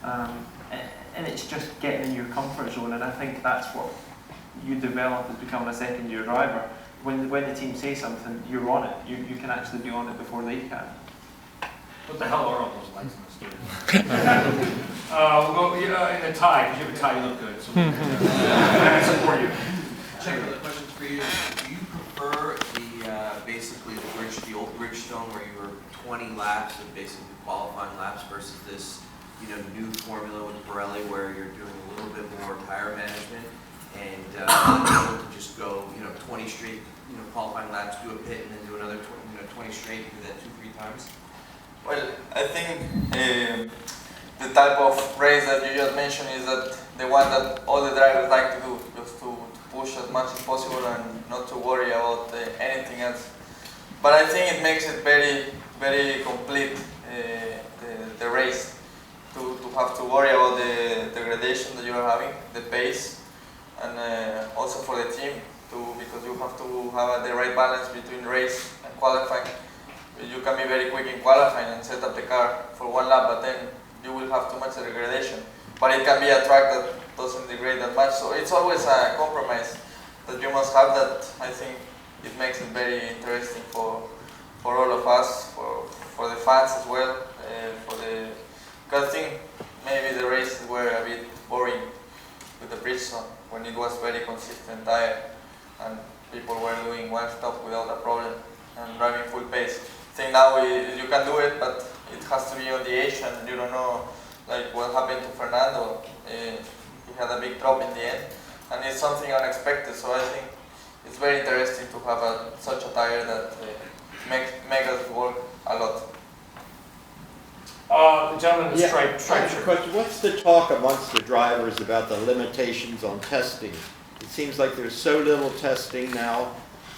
And it's just getting in your comfort zone, and I think that's what you develop as becoming a second year driver. When the team says something, you're on it. You can actually be on it before they can. What the hell are all those lights in the studio? We'll go in a tie, because you have a tie, you look good. So I support you. Check the questions for you. Do you prefer basically the old Bridgestone where you were 20 laps and basically qualifying laps versus this, new formula with Pirelli where you're doing a little bit more tire management and able to just go, 20 straight, qualifying laps, do a pit, and then do another 20 straight, do that 2-3 times? Well, I think the type of race that you just mentioned is that the one that all the drivers like to do, just to push as much as possible and not to worry about anything else. But I think it makes it very, very complete, the race, to have to worry about the degradation that you are having, the pace, and also for the team, because you have to have the right balance between race and qualifying. You can be very quick in qualifying and set up the car for one lap, but then you will have too much degradation. But it can be a track that doesn't degrade that much, so it's always a compromise that you must have. That I think it makes it very interesting for all of us, for the fans as well, because I think maybe the races were a bit boring with the Bridgestone when it was very consistent tire and people were doing one stop without a problem and driving full pace. I think now you can do it, but it has to be on the edge, and you don't know like what happened to Fernando. He had a big drop in the end, and it's something unexpected. So I think it's very interesting to have such a tire that make us work a lot. The gentleman in the stripe shirt. Question. What's the talk amongst the drivers about the limitations on testing? It seems like there's so little testing now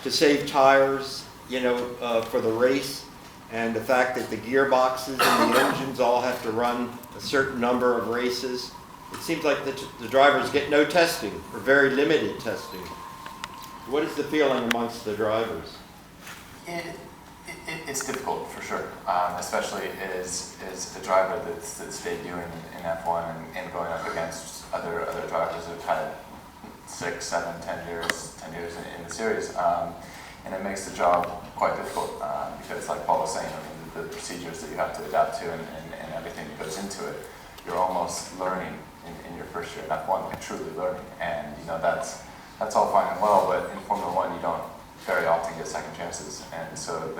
to save tires, for the race, and the fact that the gearboxes and the engines all have to run a certain number of races. It seems like the drivers get no testing, or very limited testing. What is the feeling amongst the drivers? It's difficult for sure, especially as a driver that's debuting in F1 and going up against other drivers who've had 6, 7, 10 years in the series, and it makes the job quite difficult because, like Paul was saying, the procedures that you have to adapt to and everything that goes into it, you're almost learning in your first year in F1, you're truly learning, and that's all fine and well, but in Formula One you don't very often get second chances, and so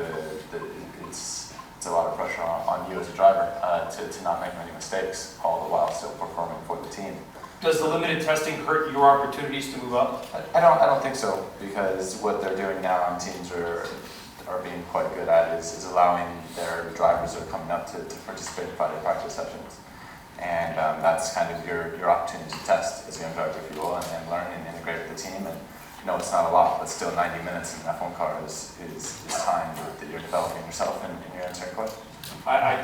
it's a lot of pressure on you as a driver to not make many mistakes, all the while still performing for the team. Does the limited testing hurt your opportunities to move up? I don't think so, because what they're doing now on teams are being quite good at is allowing their drivers that are coming up to participate in Friday practice sessions, and that's kind of your opportunity to test as a young driver, if you will, and learn and integrate with the team. And it's not a lot, but still 90 minutes in an F1 car is time that you're developing yourself and you're answering questions. I